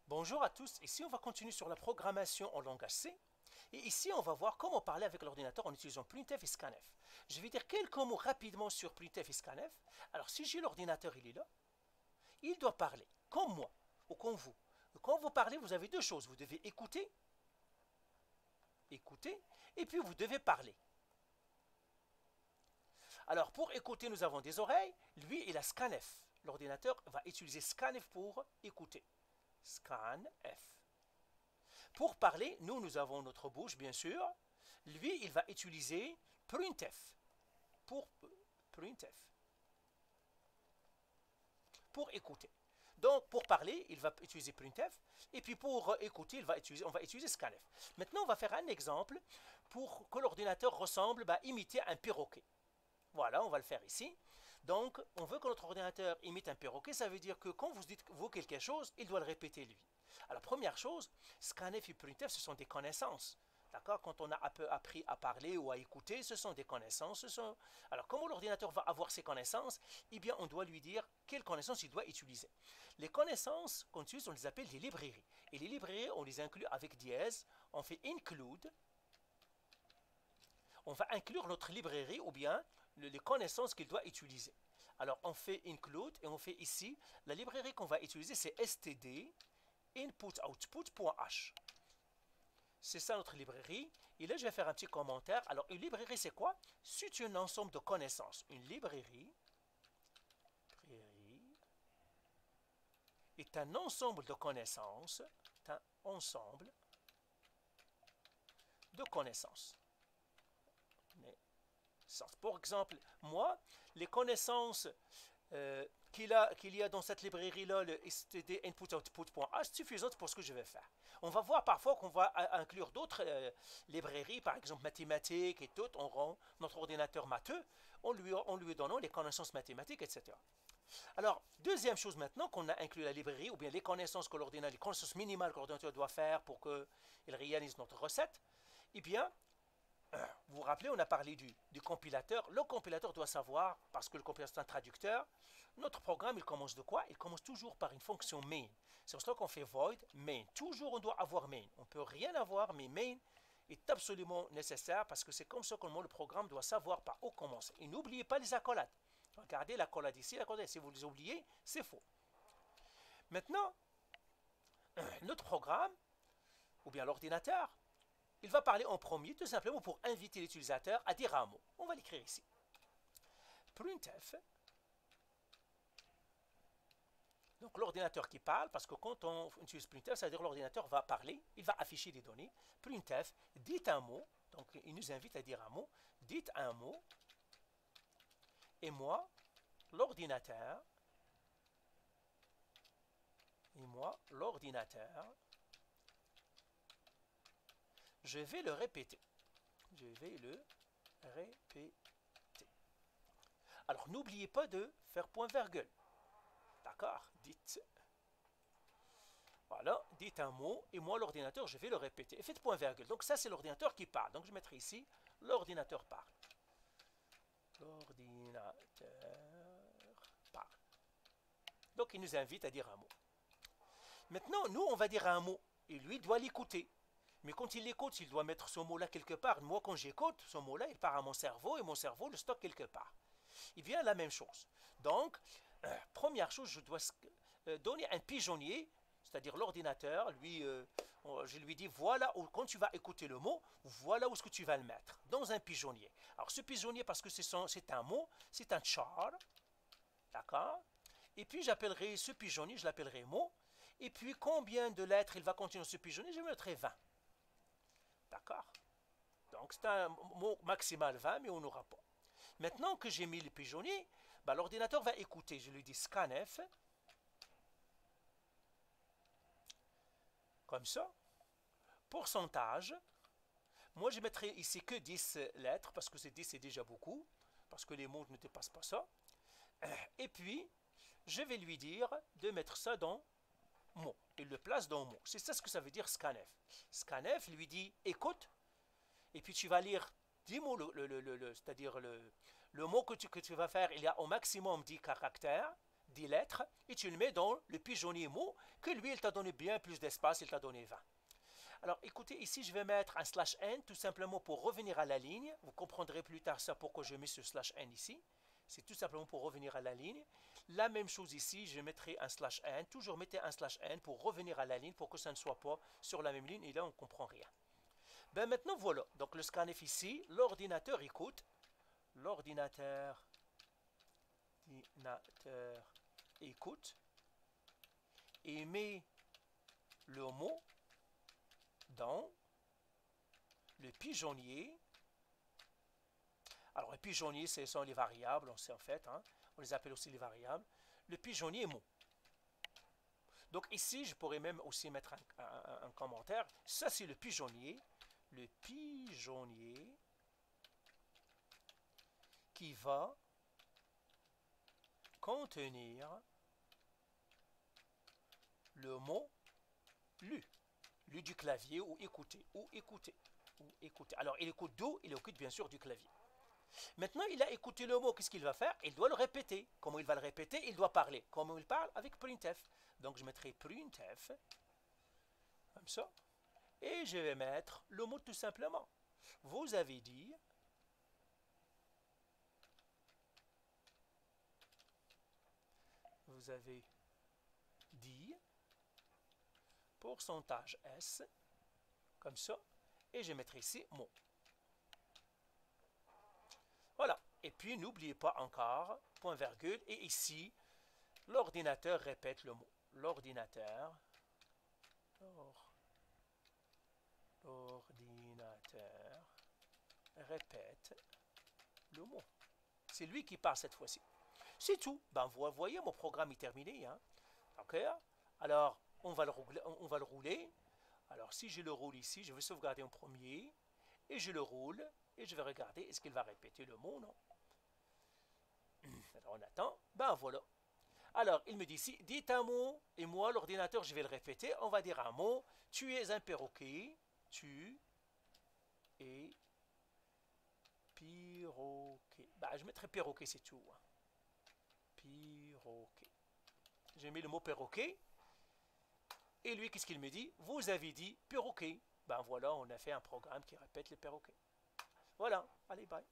Bonjour à tous, ici on va continuer sur la programmation en langage C. Et ici on va voir comment parler avec l'ordinateur en utilisant printf et scanf. Je vais dire quelques mots rapidement sur printf et scanf. Alors si j'ai l'ordinateur, il est là, il doit parler, comme moi ou comme vous. Quand vous parlez, vous avez deux choses, vous devez écouter, et puis vous devez parler. Alors pour écouter, nous avons des oreilles, lui il a scanf. L'ordinateur va utiliser scanf pour écouter. Scanf. Pour parler, nous avons notre bouche, bien sûr. Lui, il va utiliser printf pour printf pour écouter. Donc, pour parler, il va utiliser printf, et puis pour écouter, on va utiliser scanf. Maintenant, on va faire un exemple pour que l'ordinateur ressemble, imiter un perroquet. Voilà, on va le faire ici. Donc, on veut que notre ordinateur imite un perroquet. Ça veut dire que quand vous dites vous quelque chose, il doit le répéter lui. Alors, première chose, scanf et printf, ce sont des connaissances. D'accord? Quand on a appris à parler ou à écouter, ce sont des connaissances. Alors, comment l'ordinateur va avoir ces connaissances? Eh bien, on doit lui dire quelles connaissances il doit utiliser. Les connaissances qu'on utilise, on les appelle des librairies. Et les librairies, on les inclut avec dièse. On fait include. On va inclure notre librairie ou bien les connaissances qu'il doit utiliser. Alors, on fait include et on fait ici, la librairie qu'on va utiliser, c'est std input-output.h. C'est ça notre librairie. Et là, je vais faire un petit commentaire. Alors, une librairie, c'est quoi? C'est un ensemble de connaissances. Une librairie est un ensemble de connaissances. C'est un ensemble de connaissances. Par exemple, moi, les connaissances qu'il y a dans cette librairie-là, le std input-output.h, c'est suffisant pour ce que je vais faire. On va voir parfois qu'on va inclure d'autres librairies, par exemple mathématiques et tout. On rend notre ordinateur matheux en lui donnant les connaissances mathématiques, etc. Alors, deuxième chose maintenant qu'on a inclus la librairie, ou bien les connaissances que l'ordinateur, les connaissances minimales que l'ordinateur doit faire pour qu'il réalise notre recette, eh bien, vous vous rappelez, on a parlé du compilateur. Le compilateur doit savoir, parce que le compilateur est un traducteur, notre programme, il commence de quoi? Il commence toujours par une fonction main. C'est pour cela qu'on fait void main. Toujours, on doit avoir main. On ne peut rien avoir, mais main est absolument nécessaire parce que c'est comme ça que le programme doit savoir par où commencer. Et n'oubliez pas les accolades. Regardez l'accolade ici, l'accolade ici. Si vous les oubliez, c'est faux. Maintenant, notre programme, ou bien l'ordinateur, il va parler en premier, tout simplement pour inviter l'utilisateur à dire un mot. On va l'écrire ici. Printf. Donc l'ordinateur qui parle, parce que quand on utilise printf, ça veut dire que l'ordinateur va parler, il va afficher des données. Printf, dites un mot. Donc il nous invite à dire un mot. Dites un mot. Et moi, l'ordinateur, je vais le répéter. Alors, n'oubliez pas de faire point-virgule. D'accord? Dites. Voilà, dites un mot, et moi, l'ordinateur, je vais le répéter. Et faites point-virgule. Donc, ça, c'est l'ordinateur qui parle. Donc, je mettrai ici, l'ordinateur parle. L'ordinateur parle. Donc, il nous invite à dire un mot. Maintenant, nous, on va dire un mot, et lui doit l'écouter. Mais quand il l'écoute, il doit mettre ce mot-là quelque part. Moi, quand j'écoute, ce mot-là, il part à mon cerveau et mon cerveau le stocke quelque part. Il vient la même chose. Donc, première chose, je dois donner un pigeonnier, c'est-à-dire l'ordinateur. Je lui dis, voilà où, quand tu vas écouter le mot, voilà où est-ce que tu vas le mettre, dans un pigeonnier. Alors, ce pigeonnier, parce que c'est un mot, c'est un char, d'accord? Et puis, j'appellerai ce pigeonnier, je l'appellerai mot. Et puis, combien de lettres il va contenir ce pigeonnier? Je mettrai 20. D'accord? Donc, c'est un mot maximal 20, mais on n'aura pas. Maintenant que j'ai mis le pigeonnier, l'ordinateur va écouter. Je lui dis scanf, comme ça. Pourcentage. Moi, je mettrai ici que 10 lettres, parce que 10, c'est déjà beaucoup, parce que les mots ne dépassent pas ça. Et puis, je vais lui dire de mettre ça dans mot. Il le place dans mot. C'est ça ce que ça veut dire scanf. Scanf lui dit écoute, et puis tu vas lire 10 mots, c'est-à-dire le mot que tu vas faire, il y a au maximum 10 caractères, 10 lettres et tu le mets dans le pigeonnier mot que lui, il t'a donné bien plus d'espace, il t'a donné 20. Alors écoutez, ici je vais mettre un slash n tout simplement pour revenir à la ligne. Vous comprendrez plus tard ça pourquoi je mets ce slash n ici. C'est tout simplement pour revenir à la ligne. La même chose ici, je mettrai un slash n. Toujours mettez un slash n pour revenir à la ligne pour que ça ne soit pas sur la même ligne et là on ne comprend rien. Ben maintenant voilà, donc le scanf ici, l'ordinateur écoute. L'ordinateur écoute et met le mot dans le pigeonnier. Alors, le pigeonnier, ce sont les variables, on sait en fait, hein, on les appelle aussi les variables. Le pigeonnier mot. Donc ici, je pourrais même aussi mettre un commentaire. Ça, c'est le pigeonnier. Le pigeonnier qui va contenir le mot lu. Lu du clavier ou écouter, ou écouter, ou écouter. Alors, il écoute d'où? Il écoute bien sûr du clavier. Maintenant, il a écouté le mot. Qu'est-ce qu'il va faire? Il doit le répéter. Comment il va le répéter? Il doit parler. Comment il parle? Avec printf. Donc, je mettrai printf, comme ça. Et je vais mettre le mot tout simplement. Vous avez dit... Vous avez dit... pourcentage S, comme ça. Et je mettrai ici mot. Voilà. Et puis, n'oubliez pas encore, point virgule, et ici, l'ordinateur répète le mot. L'ordinateur répète le mot. C'est lui qui parle cette fois-ci. C'est tout. Ben, vous voyez, mon programme est terminé. Hein? OK? Alors, on va le rouler. Alors, si je le roule ici, je vais sauvegarder en premier. Et je le roule. Et je vais regarder, est-ce qu'il va répéter le mot? Non. Alors, on attend. Ben, voilà. Alors, il me dit ici, dites un mot. Et moi, l'ordinateur, je vais le répéter. On va dire un mot. Tu es un perroquet. Tu es perroquet. Ben, je mettrai perroquet, c'est tout. Hein. Perroquet. J'ai mis le mot perroquet. Et lui, qu'est-ce qu'il me dit? Vous avez dit perroquet. Ben voilà, on a fait un programme qui répète les perroquets. Voilà, allez, bye.